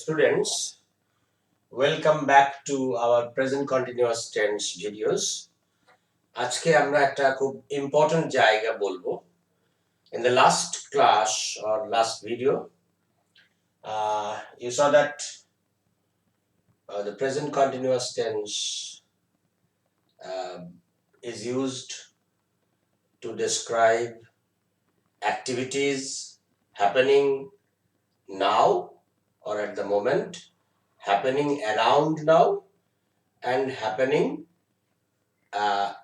students, welcome back to our present continuous tense videos. আজকে আমরা একটা খুব important জায়গা বলবো. In the last class or last video, you saw that the present continuous tense is used to describe activities happening now or at the moment, happening around now and happening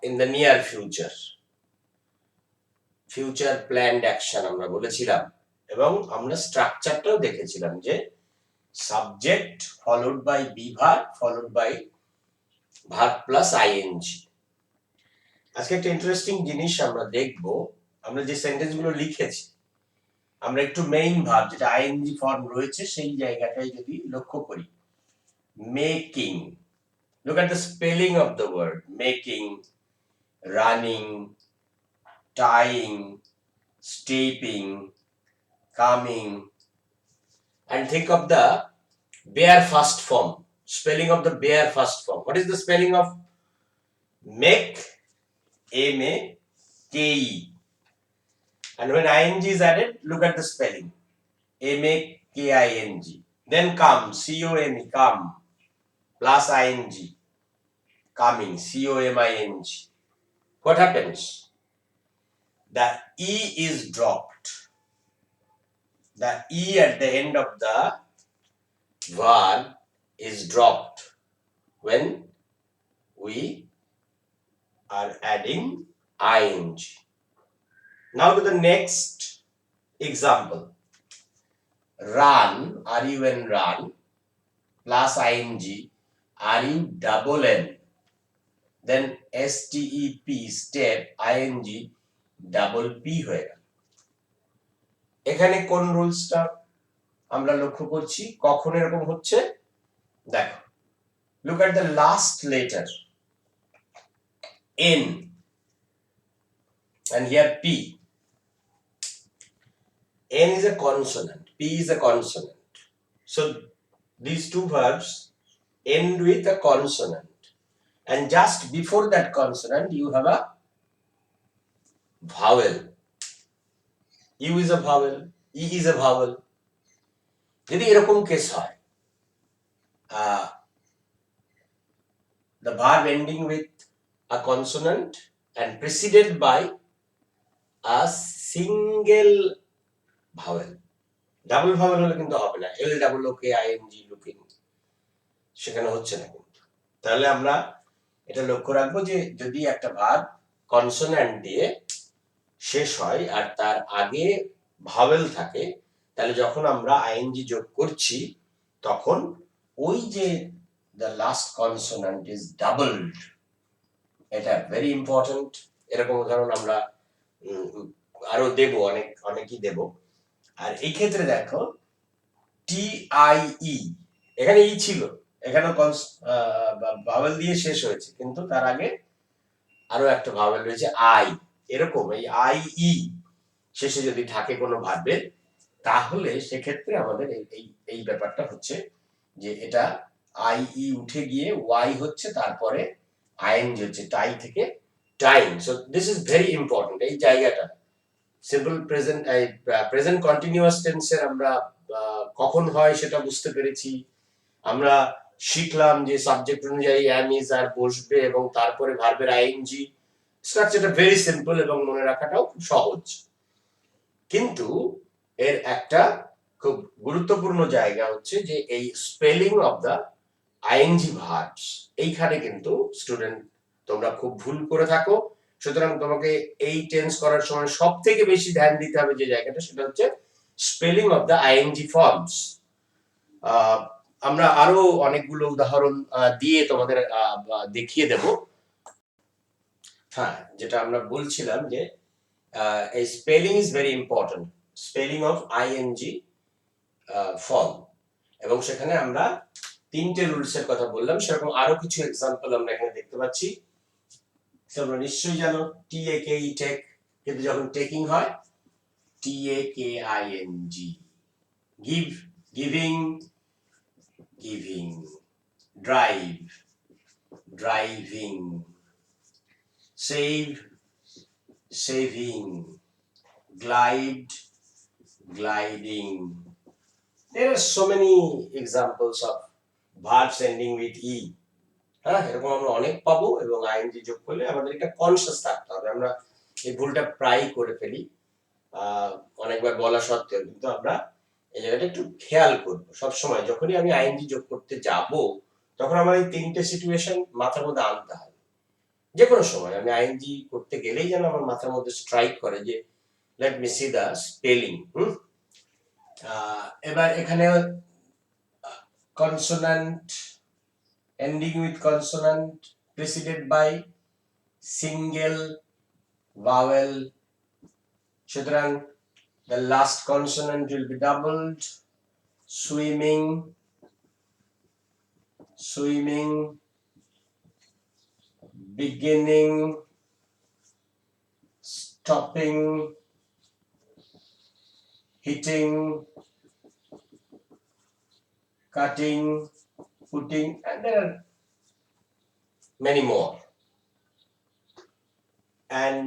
in the near future. Future planned action আমরা বলেছিলাম এবং আমরা স্ট্রাকচারটাও দেখেছিলাম যে subject followed by be verb followed by verb plus ING. আজকে একটা interesting জিনিস আমরা দেখব, আমরা যে সেন্টেন্সগুলো লিখেছি আমরা একটু মেইন ভার্ব যেটা আইএনজি ফর্ম রয়েছে সেই জায়গাটাই যদি লক্ষ্য করি। Making, look at the spelling of the word making, running, tying, steeping, coming, and think of the bare first form, spelling of the bare first form. What is the spelling of make? M-A-K-E. And when ing is added, look at the spelling. M-A-K-I-N-G. Then come, C-O-M-E, come, plus ing, coming, C-O-M-I-N-G. What happens? The E is dropped. The E at the end of the verb is dropped when we are adding ing. Now to the next example. Run, R-U-N, run, plus ing, R-U-double-N. Then S-T-E-P, step, ing, double P হয়ে গেল। এখানে কোন রুলসটা আমরা লক্ষ্য করছি, কখন এরকম হচ্ছে? দেখো, look at the last letter N and here P. N is a consonant, P is a consonant. So these two verbs end with a consonant, and just before that consonant you have a vowel. U is a vowel, E is a vowel. যদি এরকম case হয়, the verb ending with a consonant and preceded by a single vowel. Double vowel হলে কিন্তু হবে না, L double O K I N G looking, সেখানে হচ্ছে না কিন্তু। তাহলে আমরা এটা লক্ষ্য রাখবো যে যদি একটা ভার্ব কনসোন্যান্ট দিয়ে শেষ হয় আর তার আগে ভাওয়েল থাকে, তাহলে যখন আমরা আইএনজি যোগ করছি তখন ওই যে the last consonant is doubled, এটা ভেরি ইম্পর্টেন্ট। এরকম উদাহরণ আমরা আরো দেব, অনেকই দেব। আর এই ক্ষেত্রে দেখো TIE, এখানে ই ছিল, এখানে ভাওয়েল দিয়ে শেষ হয়েছে, কিন্তু তার আগে আরো একটা ভাওয়েল রয়েছে আই। এরকম এই IE শেষে যদি থাকে কোনো ভার্বের, তাহলে সেক্ষেত্রে আমাদের এই ব্যাপারটা হচ্ছে যে এটা IE উঠে গিয়ে ওয়াই হচ্ছে, তারপরে আইএনজি হচ্ছে, টাই থেকে time. So this is very important. এই জায়গাটা সিম্পল প্রেজেন্ট কন্টিনিউয়াস টেন্সের আমরা কখন হয় সেটা বুঝতে পেরেছি। আমরা শিখলাম যে সাবজেক্ট অনুযায়ী am is আর বসবে এবং তারপরে ভার্বের আইএনজি। স্ট্রাকচারটা ভেরি সিম্পল এবং মনে রাখাটাও খুব সহজ। কিন্তু এর একটা খুব গুরুত্বপূর্ণ জায়গা হচ্ছে যে এই spelling of the ING verbs, এইখানে কিন্তু স্টুডেন্ট তোমরা খুব ভুল করে থাকো। সুতরাং তোমাকে এই টেন্স করার সময় সব থেকে বেশি ধ্যান দিতে হবে যে জায়গাটা, সেটা হচ্ছে spelling of the ING forms. আমরা আরো অনেকগুলো উদাহরণ দিয়ে তোমাদের দেখিয়ে দেব। হ্যাঁ, যেটা আমরা বলছিলাম যে এই spelling is very important, spelling of ING form, এবং সেখানে আমরা তিনটে রুলস এর কথা বললাম। সেরকম আরো কিছু এক্সাম্পল আমরা এখানে দেখতে পাচ্ছি। তোমরা নিশ্চয়ই জানো TAKE, টেক, কিন্তু যখন টেকিং হয় TAKING, give, giving, giving, drive, driving, save, saving, glide, gliding. There are so many examples of verbs ending with e. হ্যাঁ, এরকম আমরা অনেক পাবো এবং আইএনজি যোগ করলে আমাদের এটা কনসিয়াস থাকতে হবে। আমরা এই ভুলটা প্রায় করে ফেলি অনেকবার বলা সত্ত্বেও, কিন্তু আমরা এই জায়গাটা একটু খেয়াল করবো সবসময়। যখনই আমি আইএনজি যোগ করতে যাব তখন আমার এই তিনটে সিচুয়েশন মাথার মধ্যে আনতে হবে। যে কোনো সময় আমি আইএনজি করতে গেলেই যেন আমার মাথার মধ্যে স্ট্রাইক করে যে লেট মি সি দা স্পেলিং। এবার এখানে consonant ending with consonant preceded by single vowel, সুতরাং the last consonant will be doubled. Swimming, swimming, beginning, stopping, hitting, cutting, putting, and there are many more. And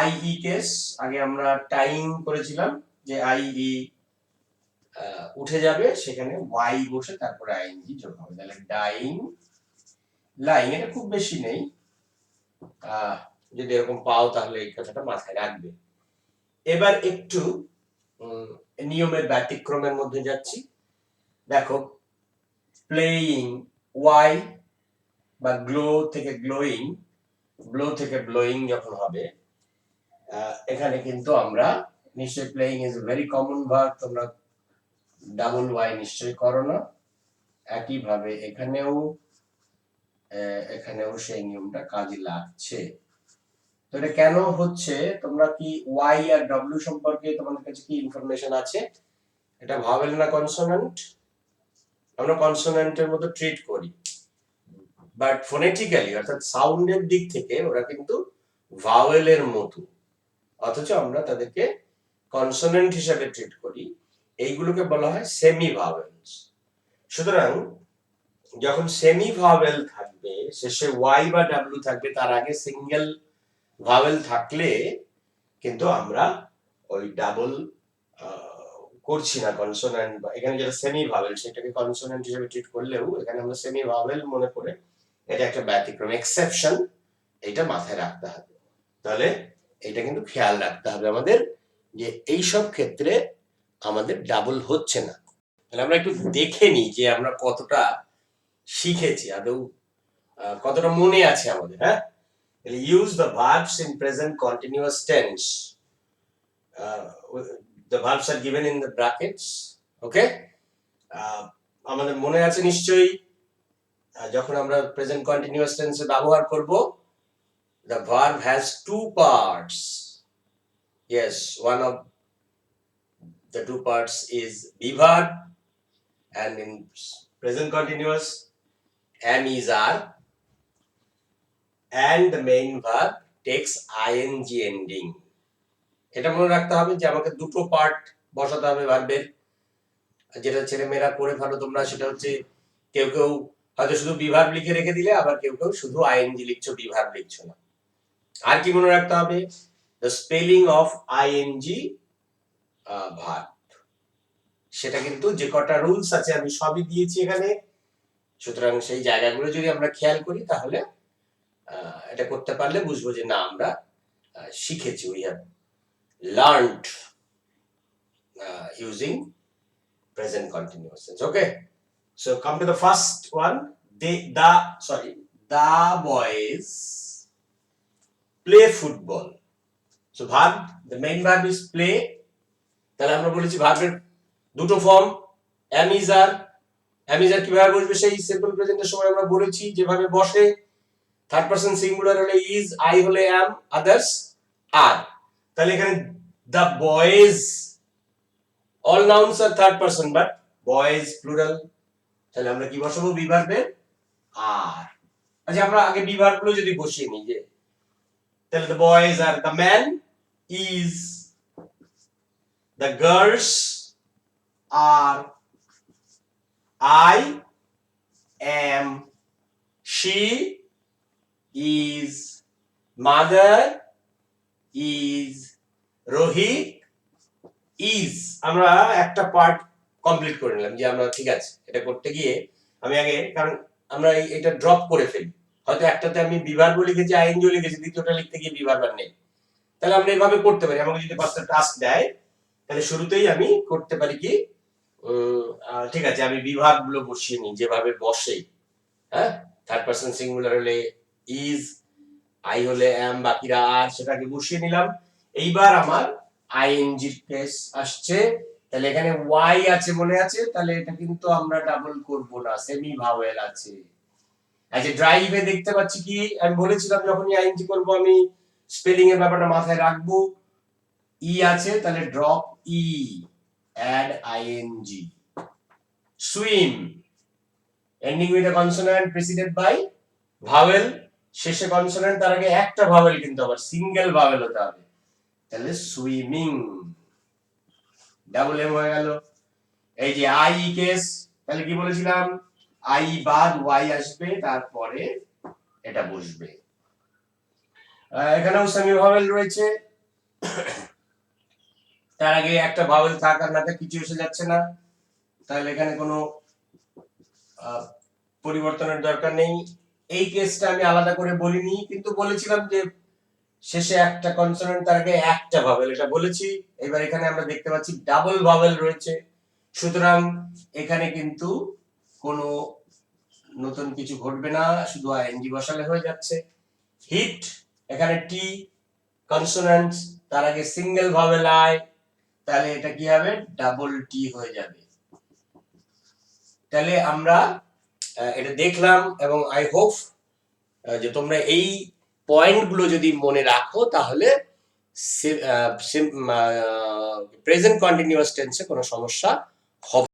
IE case, আগে আমরা time করেছিলাম যে IE উঠে যাবে, সেখানে y বসে তারপরে আইএনজি যোগ হবে, তাহলে ডাইং, লাইং। এটা খুব বেশি নেই, যদি এরকম পাও তাহলে এই কথাটা মাথায় রাখবে। এবার একটু নিয়মের ব্যতিক্রমের মধ্যে যাচ্ছি। দেখো, প্লেইং, ওয়াই বা গ্লো থেকে গ্লোয়িং, ব্লো থেকে ব্লোয়িং যখন হবে, এখানে কিন্তু আমরা নিশ্চয়ই playing is very common verb, তোমরা ডাবল ওয়াই নিশ্চয়ই করো না। একইভাবে এখানেও সেই নিয়মটা কাজে লাগছে। তো এটা কেন হচ্ছে, তোমরা কি ওয়াই আর ডব্লিউ সম্পর্কে তোমাদের কাছে কি ইনফরমেশন আছে? এটা ভাওয়েল না কনসোনান্ট? আমরা কনসোনান্টের মতো ট্রিট করি, বাট ফোনেটিক্যালি অর্থাৎ সাউন্ডের দিক থেকে ওরা কিন্তু ভাওয়েলের মতো, অথচ আমরা তাদেরকে কনসোনেন্ট হিসেবে ট্রিট করি। এইগুলোকে বলা হয় সেমি ভাওয়েলস। সুতরাং যখন সেমি ভাওয়েল থাকবে, শেষে ওয়াই বা ডাব্লিউ থাকবে, তার আগে সিঙ্গেল ভাওয়েল থাকলে কিন্তু আমরা ওই ডাবল করছি না কনসোনেন্ট, বা এখানে যেটা সেমি ভাওয়েল সেটাকে কনসোনেন্ট হিসেবে ট্রিট করলেও এখানে আমরা সেমি ভাওয়েল মনে করে এটা একটা ব্যতিক্রম, এক্সেপশন, এটা মাথায় রাখতে হবে। তাহলে এটা কিন্তু খেয়াল রাখতে হবে আমাদের যে এই সব ক্ষেত্রে আমাদের ডাবল হচ্ছে না। তাহলে আমরা একটু দেখে নিই যে আমরা কতটা শিখেছি, আদৌ কতটা মনে আছে আমাদের। হ্যাঁ, use the verbs in present continuous tense. the verbs are given in the brackets. Okay, আমাদের মনে আছে নিশ্চয়ই, যখন আমরা প্রেজেন্ট কন্টিনিউয়াস টেন্সে ব্যবহার করব, the verb has two parts. Yes, one of the two parts is be verb, and in present continuous am, is, are, and the main verb takes ing ending. এটা মনে রাখতে হবে যে আমাকে দুটো পার্ট বসাতে হবে ভার্বের। যেটা ছেলেমেয়েরা করে ফেলো তোমরা, সেটা হচ্ছে কেউ কেউ হয়তো শুধু বি ভার্ব লিখে রেখে দিলে, আবার কেউ কেউ শুধু আইএনজি লিখছো, বি ভার্ব লিখছো না। আর কি মনে রাখতে হবে? The spelling of ING verb, সেটা কিন্তু যে কটা রুলস আছে আমি সবই দিয়েছি এখানে। সুতরাং সেই জায়গাগুলো যদি আমরা খেয়াল করি তাহলে এটা করতে পারলে বুঝবো যে না, আমরা শিখেছি, we have learned using present continuous tense. Okay, so come to the first one. The boys play football. So verb, the main verb is play. তাহলে আমরা বলেছি ভার্বের দুটো form, am, is, are. am, is, are কিভাবে বসবে সেই simple প্রেজেন্টের সময় আমরা বলেছি যেভাবে বসে। থার্ড পারসন সিঙ্গুলার হলে is, I হলে am, others are। তাহলে এখানে the boys, all nouns are third person but boys plural, তাহলে আমরা কি বসাবো? বি ভার্বের আর। আচ্ছা, আমরা আগে বি ভার্ব গুলো যদি বসিয়ে নিই, যে তাহলে the boys are, the man is, the girls are, I am, she is, mother is, Rohit is। আমরা একটা পার্ট কমপ্লিট করে নিলাম যে আমরা ঠিক আছে এটা করতে গিয়ে আমি আগে, কারণ আমরা এটা ড্রপ করে ফেলি, হয়তো একটাতে আমি বিভার্ব লিখেছি আইএনজি লিখেছি, দ্বিতীয়টা লিখতে গিয়ে বিভার্ব নেই, তাহলে আমরা এভাবে করতে পারি। আমাকে যদি পাঁচটা টাস্ক দেয় তাহলে শুরুতেই আমি করতে পারি কি, ঠিক আছে আমি বিভাগগুলো বসিয়ে নিই যেভাবে বসে। হ্যাঁ, থার্ড পারসন সিঙ্গুলার হলে ইজ, আই হলে এম, বাকিরা আর, সেটাকে বসিয়ে নিলাম। এইবার আমার আইএনজি কেস আসছে, তাহলে এখানে ওয়াই আছে মনে আছে, তাহলে এটা কিন্তু আমরা ডাবল করব না, সেমি ভাওয়েল আছে। আচ্ছা, ড্রাইভে দেখতে পাচ্ছি কি আমি বলেছিলাম যখনই আইএনজি করব আমি স্পেলিং এর ব্যাপারটা মাথায় রাখবো। ই আছে তাহলে drop E, add ING. Swim, ending with a consonant preceded by vowel, শেষে কনসোনেন্ট, তার আগে একটা ভাওয়েল কিন্তু আবার সিঙ্গেল ভাওয়েল হতে হবে, তাহলে সুইমিং, ডাবল এম হয়ে গেল। এই যে আই কেস, তাহলে কি বলেছিলাম, আই বাদ ওয়াই আসবে, তারপরে এটা বসবে। এখানেও সেমি ভাওয়েল রয়েছে, তার আগে একটা ভাওয়েল থাক আর না থাক কিছু এসে যাচ্ছে না, তাহলে এখানে কোনো পরিবর্তনের দরকার নেই। এই কেসটা আমি আলাদা করে বলিনি, কিন্তু বলেছিলাম যে শেষে একটা কনসোনেন্ট তার আগে একটা ভাওয়েল, এটা বলেছি। এবার এখানে আমরা দেখতে পাচ্ছি ডাবল ভাওয়েল রয়েছে, সুতরাং এখানে কিন্তু কোনো নতুন কিছু ঘটবে না, শুধু আইএনজি বসালে হয়ে যাচ্ছে। হিট, এখানে টি কনসোনেন্ট, তার আগে সিঙ্গেল ভাওয়েল আই, তাহলে এটা কি হবে, ডাবল টি হয়ে যাবে। তাহলে আমরা এটা দেখলাম, এবং আই হোপ যে তোমরা এই পয়েন্টগুলো যদি মনে রাখো তাহলে প্রেজেন্ট কন্টিনিউয়াস টেন্সে কোনো সমস্যা হবে